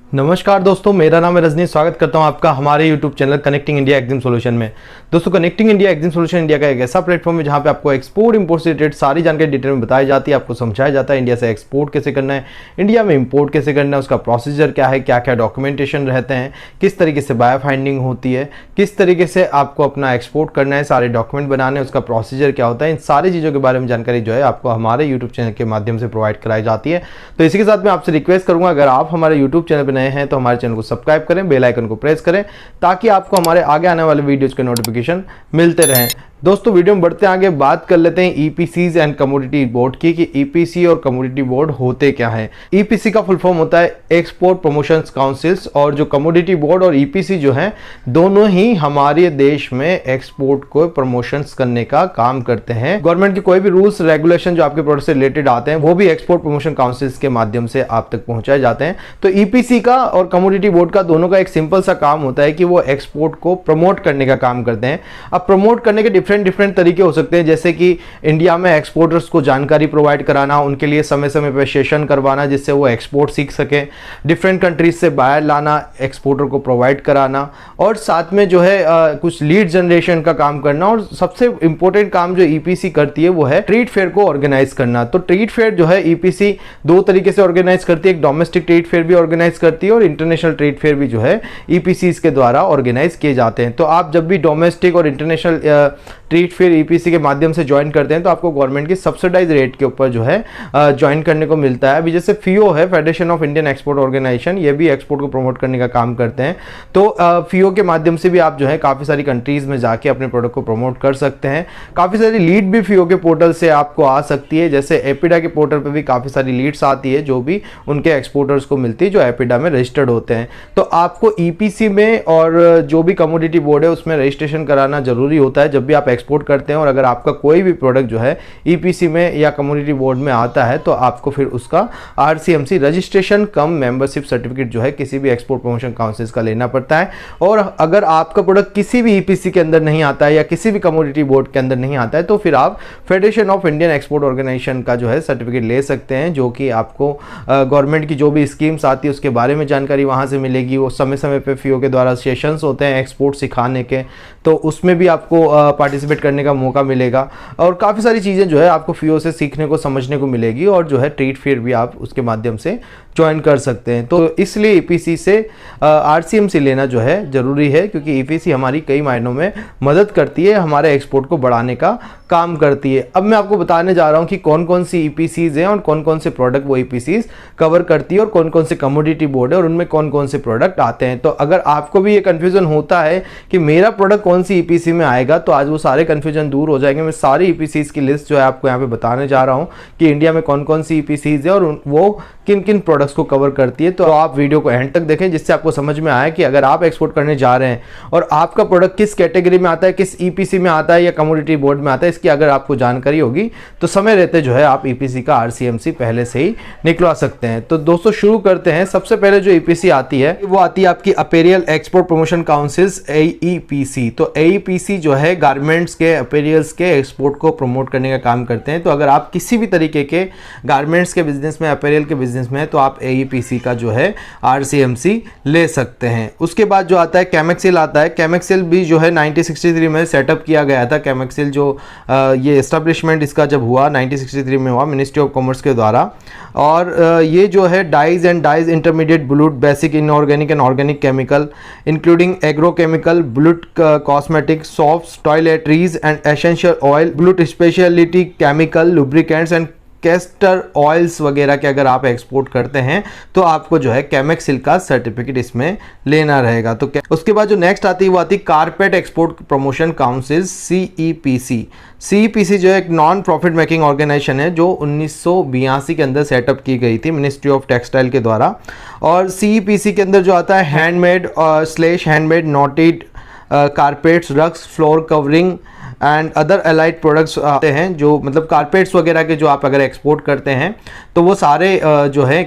नमस्कार दोस्तों, मेरा नाम है रजनी। स्वागत करता हूं आपका हमारे YouTube channel connecting India exam solution में। दोस्तों, connecting India exam solution India का एक ऐसा प्लेटफॉर्म है जहां पे आपको एक्सपोर्ट इंपोर्ट से रिलेटेड सारी जानकारी डिटेल में बताई जाती है। आपको समझाया जाता है इंडिया से एक्सपोर्ट कैसे करना है, इंडिया में इंपोर्ट कैसे करना है, उसका प्रोसीजर क्या है, क्या क्या डॉक्यूमेंटेशन रहते हैं, किस तरीके से बायो फाइंडिंग होती है, किस तरीके से आपको अपना एक्सपोर्ट करना है, सारे डॉक्यूमेंट बनाने हैं, उसका प्रोसीजर क्या होता है। इन सारी चीज़ों के बारे में जानकारी जो है आपको हमारे यूट्यूब चैनल के माध्यम से प्रोवाइड कराई जाती है। तो इसी के साथ मैं आपसे रिक्वेस्ट करूंगा, अगर आप हमारे यूट्यूब चैनल पर नए हैं तो हमारे चैनल को सब्सक्राइब करें, बेल आइकन को प्रेस करें ताकि आपको हमारे आगे आने वाले वीडियोज के नोटिफिकेशन मिलते रहें। दोस्तों, वीडियो में बढ़ते आगे बात कर लेते हैं ईपीसीज एंड कमोडिटी बोर्ड की कि ईपीसी और कमोडिटी बोर्ड होते क्या हैं। ईपीसी का फुल फॉर्म होता है एक्सपोर्ट प्रमोशंस काउंसिल्स, और जो कमोडिटी बोर्ड और ईपीसी जो हैं दोनों ही हमारे देश में एक्सपोर्ट को प्रमोशंस करने का काम करते हैं। गवर्नमेंट के कोई भी रूल्स रेगुलेशन जो आपके प्रोडक्ट से रिलेटेड आते हैं वो भी एक्सपोर्ट प्रमोशन काउंसिल्स के माध्यम से आप तक पहुंचाए जाते हैं। तो ईपीसी का और कमोडिटी बोर्ड का दोनों का एक सिंपल सा काम होता है कि वो एक्सपोर्ट को प्रमोट करने का काम करते हैं। अब प्रमोट करने के डिफरेंट तरीके हो सकते हैं, जैसे कि इंडिया में एक्सपोर्टर्स को जानकारी प्रोवाइड कराना, उनके लिए समय समय पर सेशन करवाना जिससे वो एक्सपोर्ट सीख सके, डिफरेंट कंट्रीज से बायर लाना, एक्सपोर्टर को प्रोवाइड कराना, और साथ में जो है कुछ लीड जनरेशन का काम करना, और सबसे इंपॉर्टेंट काम जो ईपीसी करती है वो है ट्रेड फेयर को ऑर्गेनाइज करना। तो ट्रेड फेयर जो है ईपीसी दो तरीके से ऑर्गेनाइज करती है, एक डोमेस्टिक ट्रेड फेयर भी ऑर्गेनाइज करती है और इंटरनेशनल ट्रेड फेयर भी जो है ईपीसी के द्वारा ऑर्गेनाइज किए जाते हैं। तो आप जब भी डोमेस्टिक और इंटरनेशनल ट्रेड फेयर ईपीसी के माध्यम से ज्वाइन करते हैं तो आपको गवर्नमेंट की सब्सिडाइज रेट के ऊपर जो है ज्वाइन करने को मिलता है। अभी जैसे फीओ है, federation of Indian export organization, ये भी एक्सपोर्ट को प्रमोट करने का काम करते हैं। तो फीओ के माध्यम से भी आप जो है काफ़ी सारी कंट्रीज में जाके अपने प्रोडक्ट को प्रमोट कर सकते हैं। काफ़ी सारी लीड भी फीओ के पोर्टल से आपको आ सकती है, जैसे एपिडा के पोर्टल पर भी काफ़ी सारी लीड्स आती है जो भी उनके एक्सपोर्टर्स को मिलती है जो एपिडा में रजिस्टर्ड होते हैं। तो आपको ईपीसी में और जो भी कमोडिटी बोर्ड है उसमें रजिस्ट्रेशन कराना जरूरी होता है जब भी आप एक्सपोर्ट करते हैं। और अगर आपका कोई भी प्रोडक्ट जो है ईपीसी में या कमोडिटी बोर्ड में आता है तो आपको फिर उसका आरसीएमसी रजिस्ट्रेशन कम मेंबरशिप सर्टिफिकेट जो है किसी भी एक्सपोर्ट प्रमोशन काउंसिल का लेना पड़ता है। और अगर आपका प्रोडक्ट किसी भी ईपीसी के अंदर नहीं आता है या किसी भी कमोडिटी बोर्ड के अंदर नहीं आता है तो फिर आप federation of Indian export organization का जो है सर्टिफिकेट ले सकते हैं, जो कि आपको गवर्नमेंट की जो भी स्कीम्स आती है उसके बारे में जानकारी वहां से मिलेगी। वो समय समय पे फीओ के द्वारा सेशंस होते हैं एक्सपोर्ट सिखाने के, तो उसमें भी आपको पार्टिसिपेट करने का मौका मिलेगा और काफ़ी सारी चीज़ें जो है आपको फीओ से सीखने को समझने को मिलेगी। और जो है ट्रेड फेयर भी आप उसके माध्यम से ज्वाइन कर सकते हैं। तो इसलिए ईपीसी से आरसीएमसी लेना जो है ज़रूरी है, क्योंकि ईपीसी हमारी कई मायनों में मदद करती है, हमारे एक्सपोर्ट को बढ़ाने का काम करती है। अब मैं आपको बताने जा रहा हूँ कि कौन कौन सी ईपीसीज हैं और कौन कौन से प्रोडक्ट वो ईपीसीज कवर करती है और कौन कौन से कमोडिटी बोर्ड है और उनमें कौन कौन से प्रोडक्ट आते हैं। तो अगर आपको भी ये कन्फ्यूजन होता है कि मेरा प्रोडक्ट कौन सी ईपीसी में आएगा तो आज वो सारे कन्फ्यूजन दूर हो जाएंगे। मैं सारी ईपीसीज की लिस्ट जो है आपको यहाँ पे बताने जा रहा हूँ कि इंडिया में कौन कौन सी ईपीसीज है और वो किन किन प्रोडक्ट्स को कवर करती है। तो आप वीडियो को एंड तक देखें जिससे आपको समझ में आए कि अगर आप एक्सपोर्ट करने जा रहे हैं और आपका प्रोडक्ट किस कैटेगरी में आता है, किस ईपीसी में आता है या कमोडिटी बोर्ड में आता है, इसकी अगर आपको जानकारी होगी तो समय रहते जो है आप ईपीसी का आरसीएमसी पहले से ही निकलवा सकते हैं। तो दोस्तों शुरू करते हैं। सबसे पहले जो ईपीसी आती है वो आती है आपकी apparel export promotion councils, AEPC. तो एईपीसी जो है गारमेंट्स के, अपीरियल्स के एक्सपोर्ट को प्रमोट करने का काम करते हैं। तो अगर आप किसी भी तरीके के गारमेंट्स के बिजनेस में, अपीरियल के बिजनेस में है तो आप एईपीसी का जो है आरसीएमसी ले सकते हैं। उसके बाद जो आता है कैमेक्सिल आता है। कैमेक्सिल भी जो है 1963 में सेटअप किया गया था। कैमेक्सिल जो ये एस्टेब्लिशमेंट इसका जब हुआ 1963 में हुआ मिनिस्ट्री ऑफ कॉमर्स के द्वारा। और ये जो है डाइज एंड डाइज इंटरमीडिएट ब्लूट, basic inorganic and organic chemical including agrochemical, ब्लूट cosmetic, soft toiletries and essential oil, ब्लूट speciality chemical, lubricants and castor oils वगैरह के अगर आप एक्सपोर्ट करते हैं तो आपको जो है कैमेक्सिल का सर्टिफिकेट इसमें लेना रहेगा। तो उसके बाद जो नेक्स्ट आती है वो आती है carpet export promotion council, CEPC. CEPC जो है एक नॉन प्रॉफिट मेकिंग ऑर्गेनाइजेशन है जो 1982 के अंदर सेटअप की गई थी मिनिस्ट्री ऑफ टेक्सटाइल के द्वारा। और सीईपीसी के अंदर जो आता है handmade slash handmade noted carpets, rugs, floor covering and other allied products आते हैं, जो मतलब कारपेट्स वगैरह के जो आप अगर एक्सपोर्ट करते हैं तो वो सारे जो है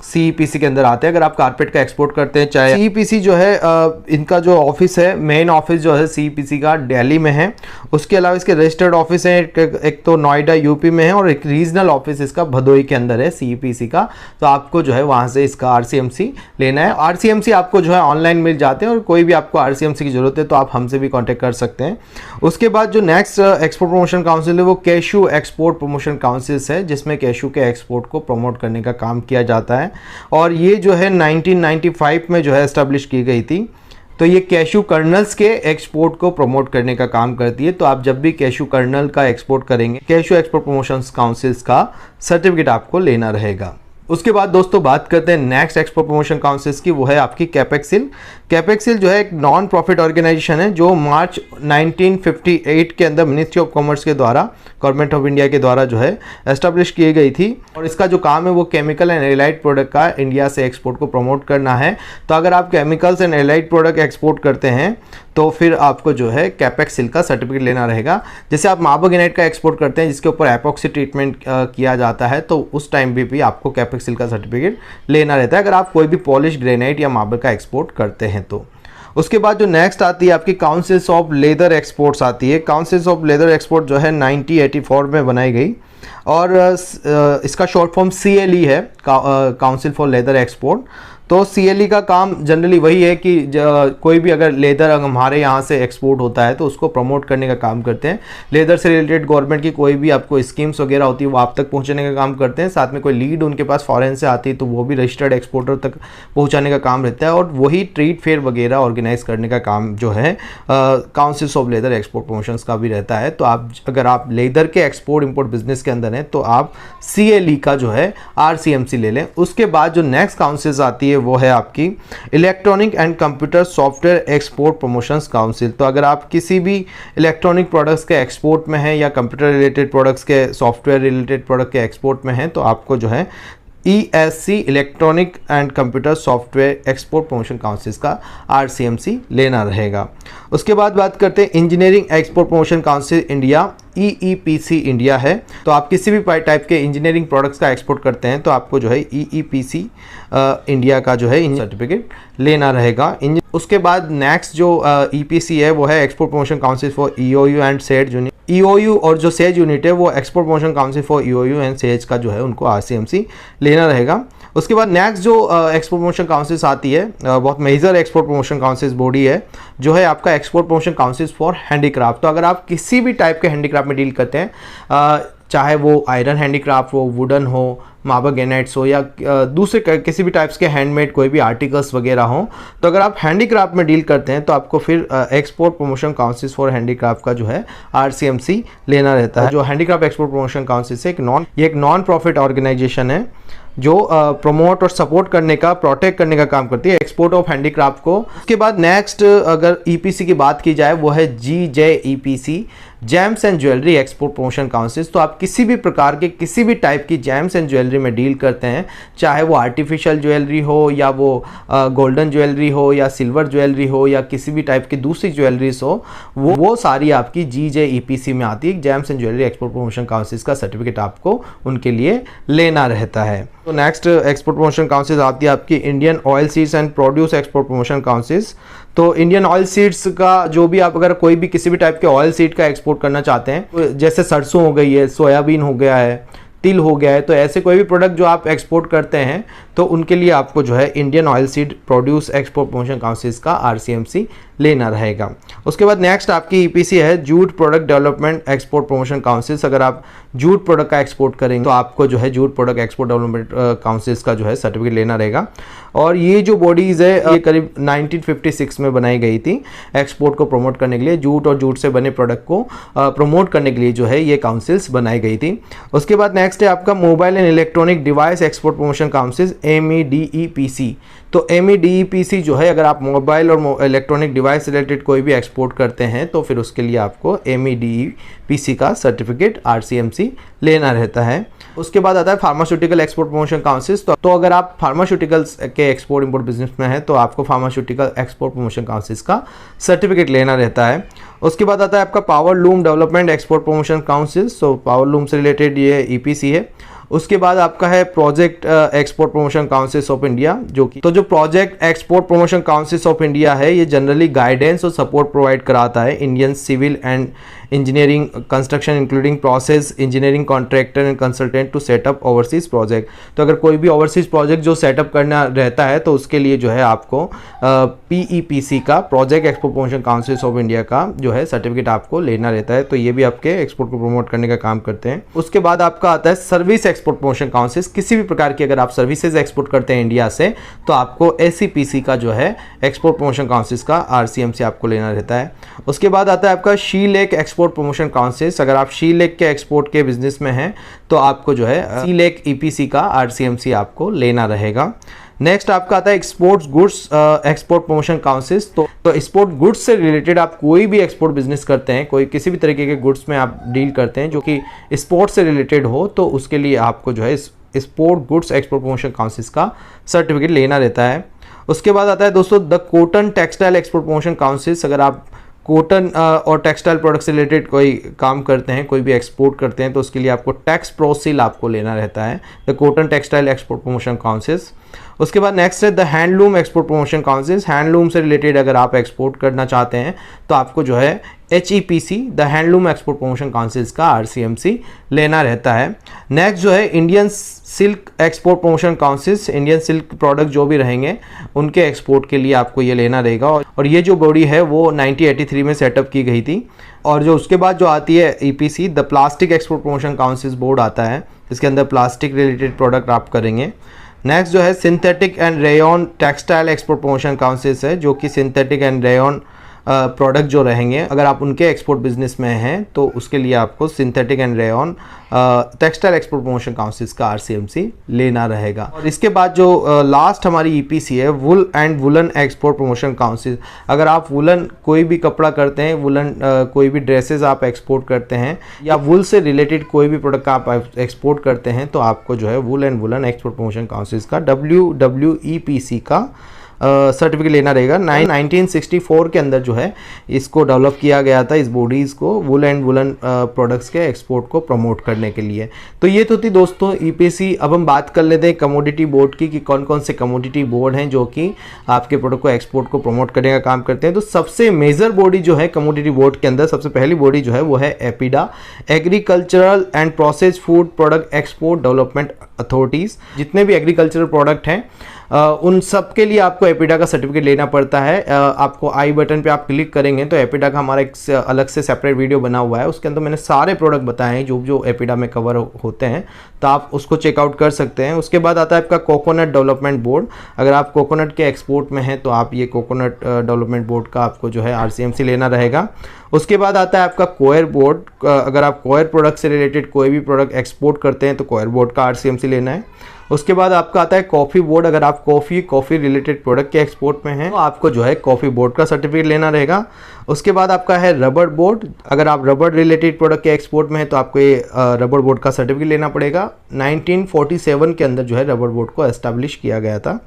CEPC के अंदर आते हैं। अगर आप कारपेट का एक्सपोर्ट करते हैं, चाहे CEPC जो है इनका जो ऑफिस है, मेन ऑफिस जो है CEPC का दिल्ली में है। उसके अलावा इसके रजिस्टर्ड ऑफिस है, एक तो नोएडा यूपी में है और एक रीजनल ऑफिस इसका भदोई के अंदर है CEPC का। तो आपको जो है वहाँ से इसका RCMC लेना है। RCMC आपको जो है ऑनलाइन मिल जाते हैं और कोई भी आपको RCMC की जरूरत है तो आप हमसे भी कॉन्टेक्ट कर सकते हैं। उसके बाद जो नेक्स्ट एक्सपोर्ट प्रमोशन काउंसिल है वो कैशू एक्सपोर्ट प्रमोशन काउंसिल है, जिसमें कैशू के एक्सपोर्ट को प्रमोट करने का काम किया जाता है। और ये जो है 1995 में जो है एस्टेब्लिश की गई थी। तो ये कैशू कर्नल्स के एक्सपोर्ट को प्रमोट करने का काम करती है। तो आप जब भी कैशू कर्नल का एक्सपोर्ट करेंगे, कैशू एक्सपोर्ट प्रमोशन काउंसिल्स का सर्टिफिकेट आपको लेना रहेगा। उसके बाद दोस्तों बात करते हैं नेक्स्ट एक्सपोर्ट प्रमोशन काउंसिल्स की, वो है आपकी कैपेक्सिल। कैपेक्सिल जो है एक नॉन प्रॉफिट ऑर्गेनाइजेशन है जो मार्च 1958 के अंदर मिनिस्ट्री ऑफ कॉमर्स के द्वारा, गवर्नमेंट ऑफ इंडिया के द्वारा जो है एस्टेब्लिश की गई थी। और इसका जो काम है वो केमिकल एंड एलाइड प्रोडक्ट का इंडिया से एक्सपोर्ट को प्रमोट करना है। तो अगर आप chemicals and allied product export करते हैं तो फिर आपको जो है कैपेक्सिल का सर्टिफिकेट लेना रहेगा। जैसे आप मार्बर ग्रेनाइट का एक्सपोर्ट करते हैं जिसके ऊपर एपॉक्सी ट्रीटमेंट भी जाता है, तो उस टाइम भी आपको कैपेक्सिल का सर्टिफिकेट लेना रहता है अगर आप कोई भी पॉलिश ग्रेनाइट या मार्बल का एक्सपोर्ट करते हैं तो। उसके बाद जो नेक्स्ट आती है आपकी काउंसिल्स ऑफ लेदर एक्सपोर्ट्स आती है। काउंसिल्स ऑफ लेदर एक्सपोर्ट जो है 1984 में बनाई गई और इसका शॉर्ट फॉर्म CLE है, काउंसिल फॉर लेदर एक्सपोर्ट। तो CLE का काम जनरली वही है कि कोई भी अगर लेदर हमारे यहाँ से एक्सपोर्ट होता है तो उसको प्रमोट करने का काम करते हैं। लेदर से रिलेटेड गवर्नमेंट की कोई भी आपको स्कीम्स वगैरह होती है वो आप तक पहुँचाने का काम करते हैं। साथ में कोई लीड उनके पास फॉरेन से आती है तो वो भी रजिस्टर्ड एक्सपोर्टर तक पहुँचाने का काम रहता है। और वही ट्रेड फेयर वगैरह ऑर्गेनाइज करने का काम जो है councils of leather export promotions का भी रहता है। तो आप अगर आप लेदर के एक्सपोर्ट इम्पोर्ट बिजनेस के अंदर हैं तो आप CLE का जो है RCMC ले लें। उसके बाद जो नेक्स्ट काउंसिल्स आती है वो है आपकी electronic and computer software export promotions council. तो अगर आप किसी भी इलेक्ट्रॉनिक प्रोडक्ट्स के एक्सपोर्ट में हैं या कंप्यूटर रिलेटेड प्रोडक्ट्स के, सॉफ्टवेयर रिलेटेड प्रोडक्ट के एक्सपोर्ट में हैं तो आपको जो है ESC electronic and computer software export promotion councils का RCMC लेना रहेगा। उसके बाद बात करते हैं engineering export promotion council India, EEPC India है। तो आप किसी भी टाइप के इंजीनियरिंग प्रोडक्ट्स का एक्सपोर्ट करते हैं तो आपको जो है EEPC इंडिया का जो है सर्टिफिकेट लेना रहेगा। उसके बाद नेक्स्ट जो EPC है वो है export promotion council for EOU and says unit. EOU और जो सेज यूनिट है वो export promotion council for EOU and says का जो है उनको RCMC लेना रहेगा। उसके बाद नेक्स्ट जो एक्सपोर्ट प्रमोशन काउंसिल्स आती है, बहुत major export promotion councils body है जो है आपका export promotion councils for handicraft. तो अगर आप किसी भी टाइप के हैंडीक्राफ्ट में डील करते हैं, चाहे वो आयरन हैंडीक्राफ्ट हो, वुडन हो, मार्बर ग्रेनाइट्स हो या दूसरे किसी भी टाइप्स के हैंडमेड कोई भी आर्टिकल्स वगैरह हो, तो अगर आप हैंडीक्राफ्ट में डील करते हैं तो आपको फिर export promotion councils for handicraft का जो है RCMC लेना रहता है। जो हैंडीक्राफ्ट एक्सपोर्ट प्रमोशन काउंसिल से एक नॉन प्रॉफिट ऑर्गेनाइजेशन है जो प्रमोट और सपोर्ट करने का, प्रोटेक्ट करने का काम करती है एक्सपोर्ट ऑफ हैंडीक्राफ्ट को। उसके बाद नेक्स्ट अगर EPC की बात की जाए वो है GJEPC, James and jewellery export promotion council. तो आप किसी भी प्रकार के किसी भी टाइप की जेम्स एंड ज्वेलरी में डील करते हैं, चाहे वो आर्टिफिशियल ज्वेलरी हो या वो गोल्डन ज्वेलरी हो या सिल्वर ज्वेलरी हो या किसी भी टाइप की दूसरी ज्वेलरीज हो, वो सारी आपकी GJEPC में आती है। James and jewellery export promotion council का सर्टिफिकेट आपको उनके लिए लेना रहता है। तो नेक्स्ट एक्सपोर्ट प्रमोशन काउंसिल आती है आपकी Indian oil seeds and produce export promotion council. तो इंडियन ऑयल सीड्स का जो भी आप अगर कोई भी किसी भी टाइप के ऑयल सीड का एक्सपोर्ट करना चाहते हैं, जैसे सरसों हो गई है, सोयाबीन हो गया है, तिल हो गया है, तो ऐसे कोई भी प्रोडक्ट जो आप एक्सपोर्ट करते हैं तो उनके लिए आपको जो है Indian oil seed produce export promotion council का RCMC लेना रहेगा। उसके बाद नेक्स्ट आपकी EPC है jute product development export promotion council. अगर आप जूट प्रोडक्ट का एक्सपोर्ट करेंगे तो आपको जो है jute product export development council का जो है सर्टिफिकेट लेना रहेगा। और ये जो बॉडीज है ये करीब 1956 में बनाई गई थी एक्सपोर्ट को प्रमोट करने के लिए। जूट और जूट से बने प्रोडक्ट को प्रमोट करने के लिए जो है ये काउंसिल्स बनाई गई थी। उसके बाद नेक्स्ट है आपका mobile and electronic device export promotion council MEDEPC। तो MEDEPC जो है अगर आप मोबाइल और इलेक्ट्रॉनिक डिवाइस रिलेटेड कोई भी एक्सपोर्ट करते हैं तो फिर उसके लिए आपको MEDEPC का सर्टिफिकेट RCMC लेना रहता है। उसके बाद आता है फार्मास्यूटिकल एक्सपोर्ट प्रमोशन काउंसिल। तो अगर आप फार्मास्यूटिकल्स के के एक्सपोर्ट इंपोर्ट बिजनेस में है तो आपको फार्मास्यूटिकल एक्सपोर्ट प्रमोशन काउंसिल का सर्टिफिकेट लेना रहता है। उसके बाद आता है आपका power loom development export promotion council. So power loom से रिलेटेड ये EPC है। उसके बाद आपका है project export promotion council of India, जो कि जो project export promotion council of India है ये जनरली गाइडेंस और सपोर्ट प्रोवाइड कराता है Indian civil and engineering construction including process engineering contractor and consultant to set up overseas project. तो अगर कोई भी ओवरसीज प्रोजेक्ट जो सेटअप करना रहता है तो उसके लिए जो है आपको PEPC का project export promotion council of India का जो है सर्टिफिकेट आपको लेना रहता है। तो ये भी आपके एक्सपोर्ट को प्रमोट करने का काम करते हैं। उसके बाद आपका आता है सर्विस एक्सपोर्ट प्रमोशन काउंसिल। किसी भी प्रकार की अगर आप सर्विसेज एक्सपोर्ट करते हैं इंडिया से तो आपको SEPC का जो है एक्सपोर्ट प्रमोशन काउंसिल का RCMC आपको लेना रहता है। उसके बाद आता है आपका she lake export promotion council. अगर आप शी लेक के एक्सपोर्ट के बिजनेस में हैं तो आपको जो है शी लेक EPC का RCMC आपको लेना रहेगा। नेक्स्ट आपका आता है exports goods export promotion council. तो एक्सपोर्ट गुड्स से रिलेटेड आप कोई भी एक्सपोर्ट बिजनेस करते हैं, कोई किसी भी तरीके के गुड्स में आप डील करते हैं जो कि एक्सपोर्ट से रिलेटेड हो, तो उसके लिए आपको जो है export goods export promotion council का सर्टिफिकेट लेना रहता है। उसके बाद आता है दोस्तों the cotton textile export promotion council. अगर आप कॉटन और टेक्सटाइल प्रोडक्ट से रिलेटेड कोई काम करते हैं, कोई भी एक्सपोर्ट करते हैं, तो उसके लिए आपको टैक्स प्रोसील आपको लेना रहता है, the cotton textile export promotion council. उसके बाद नेक्स्ट है the handloom export promotion council. Handloom से रिलेटेड अगर आप एक्सपोर्ट करना चाहते हैं तो आपको जो है HEPC the handloom export promotion council का RCMC लेना रहता है। नेक्स्ट जो है Indian silk export promotion council. Indian silk product जो भी रहेंगे उनके एक्सपोर्ट के लिए आपको ये लेना रहेगा, और ये जो बॉडी है वो 1983 में सेटअप की गई थी। और जो उसके बाद जो आती है EPC the plastic export promotion council board आता है, इसके अंदर प्लास्टिक रिलेटेड प्रोडक्ट आप करेंगे। नेक्स्ट जो है synthetic and rayon textile export promotion council है, जो कि सिंथेटिक एंड रेयन प्रोडक्ट जो रहेंगे अगर आप उनके एक्सपोर्ट बिजनेस में हैं तो उसके लिए आपको synthetic and rayon textile export promotion council का RCMC लेना रहेगा। और इसके बाद जो लास्ट हमारी EPC है wool and woollen export promotion council. अगर आप वुलन कोई भी कपड़ा करते हैं, वुलन कोई भी ड्रेसेस आप एक्सपोर्ट करते हैं या वुल से रिलेटेड कोई भी प्रोडक्ट आप एक्सपोर्ट करते हैं तो आपको जो है wool and woollen export promotion council का WWEPC का सर्टिफिकेट लेना रहेगा। 1964 के अंदर जो है इसको डेवलप किया गया था, इस बॉडीज़ को वुल एंड वुलन प्रोडक्ट्स के एक्सपोर्ट को प्रमोट करने के लिए। तो ये तो थी दोस्तों EPC। अब हम बात कर लेते हैं कमोडिटी बोर्ड की कि कौन कौन से कमोडिटी बोर्ड हैं जो कि आपके प्रोडक्ट को एक्सपोर्ट को प्रमोट करने का काम करते हैं। तो सबसे मेजर बॉडी जो है कमोडिटी बोर्ड के अंदर, सबसे पहली बॉडी जो है वो है APEDA, agricultural and process food product export development authorities. जितने भी एग्रीकल्चरल प्रोडक्ट हैं उन सब के लिए आपको एपिडा का सर्टिफिकेट लेना पड़ता है। आपको आई बटन पे आप क्लिक करेंगे तो एपिडा का हमारा एक अलग से सेपरेट वीडियो बना हुआ है, उसके अंदर मैंने सारे प्रोडक्ट बताए हैं जो जो एपिडा में कवर होते हैं, तो आप उसको चेकआउट कर सकते हैं। उसके बाद आता है आपका कोकोनट डेवलपमेंट बोर्ड। अगर आप कोकोनट के एक्सपोर्ट में हैं तो आप ये कोकोनट डेवलपमेंट बोर्ड का आपको जो है RCMC लेना रहेगा। उसके बाद आता है आपका कोयर बोर्ड। अगर आप कोयर प्रोडक्ट से रिलेटेड कोई भी प्रोडक्ट एक्सपोर्ट करते हैं तो कोयर बोर्ड का RCMC लेना है। उसके बाद आपका आता है कॉफ़ी बोर्ड। अगर आप कॉफ़ी रिलेटेड प्रोडक्ट के एक्सपोर्ट में हैं तो आपको जो है कॉफ़ी बोर्ड का सर्टिफिकेट लेना रहेगा। उसके बाद आपका है रबर बोर्ड। अगर आप रबर रिलेटेड प्रोडक्ट के एक्सपोर्ट में हैं तो आपको ये रबर बोर्ड का सर्टिफिकेट लेना पड़ेगा। 1947 के अंदर जो है रबर बोर्ड को एस्टैब्लिश किया गया था।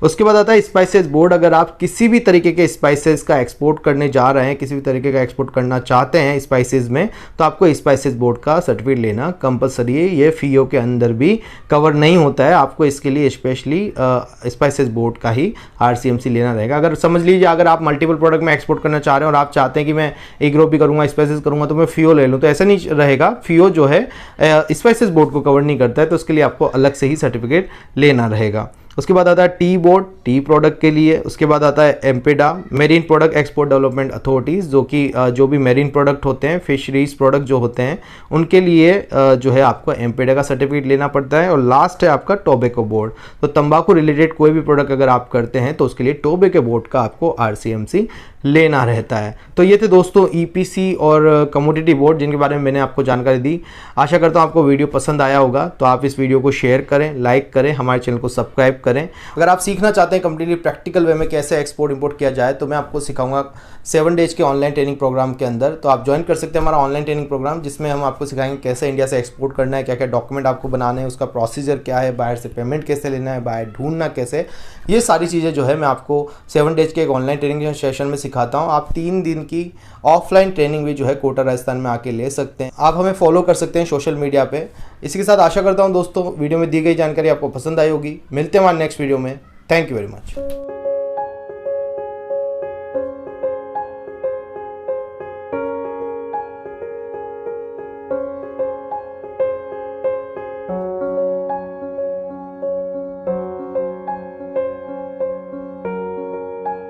उसके बाद आता है स्पाइसेस बोर्ड। अगर आप किसी भी तरीके के स्पाइसेस का एक्सपोर्ट करने जा रहे हैं, किसी भी तरीके का एक्सपोर्ट करना चाहते हैं स्पाइसेस में, तो आपको स्पाइसेस बोर्ड का सर्टिफिकेट लेना कंपलसरी है। ये FIO के अंदर भी कवर नहीं होता है, आपको इसके लिए स्पेशली स्पाइसेस बोर्ड का ही RCMC लेना रहेगा। अगर समझ लीजिए अगर आप मल्टीपल प्रोडक्ट में एक्सपोर्ट करना चाह रहे हैं और आप चाहते हैं कि मैं एक ग्रुप भी करूँगा स्पाइसेस करूँगा तो मैं FIO ले लूँ, तो ऐसा नहीं रहेगा। FIO जो है स्पाइसेस बोर्ड को कवर नहीं करता है, तो उसके लिए आपको अलग से ही सर्टिफिकेट लेना रहेगा। उसके बाद आता है टी बोर्ड, टी प्रोडक्ट के लिए। उसके बाद आता है MPEDA, marine product export development authorities, जो कि जो भी मेरीन प्रोडक्ट होते हैं, फिशरीज प्रोडक्ट जो होते हैं, उनके लिए जो है आपको एम्पेडा का सर्टिफिकेट लेना पड़ता है। और लास्ट है आपका टोबैको बोर्ड। तो तंबाकू रिलेटेड कोई भी प्रोडक्ट अगर आप करते हैं तो उसके लिए टोबैको बोर्ड का आपको RCMC लेना रहता है। तो ये थे दोस्तों ईपीसी और कमोडिटी बोर्ड जिनके बारे में मैंने आपको जानकारी दी। आशा करता हूँ आपको वीडियो पसंद आया होगा, तो आप इस वीडियो को शेयर करें, लाइक करें, हमारे चैनल को सब्सक्राइब करें। अगर आप सीखना चाहते हैं कम्प्लीटली प्रैक्टिकल वे में कैसे एक्सपोर्ट इंपोर्ट किया जाए, तो मैं आपको सिखाऊंगा 7 डेज के ऑनलाइन ट्रेनिंग प्रोग्राम के अंदर। तो आप ज्वाइन कर सकते हैं हमारा ऑनलाइन ट्रेनिंग प्रोग्राम, जिसमें हम आपको सिखाएंगे कैसे इंडिया से एक्सपोर्ट करना है, क्या क्या डॉक्यूमेंट आपको बनाने हैं, उसका प्रोसीजर क्या है, बाहर से पेमेंट कैसे लेना है, बाहर ढूंढना कैसे, ये सारी चीज़ें जो है मैं आपको 7 डेज के एक ऑनलाइन ट्रेनिंग सेशन में सिखाता हूँ। आप 3 दिन की ऑफलाइन ट्रेनिंग भी जो है कोटा राजस्थान में आके ले सकते हैं। आप हमें फॉलो कर सकते हैं सोशल मीडिया पे। इसी के साथ आशा करता हूँ दोस्तों वीडियो में दी गई जानकारी आपको पसंद आई होगी। मिलते हैं हमारे नेक्स्ट वीडियो में। Thank you very much.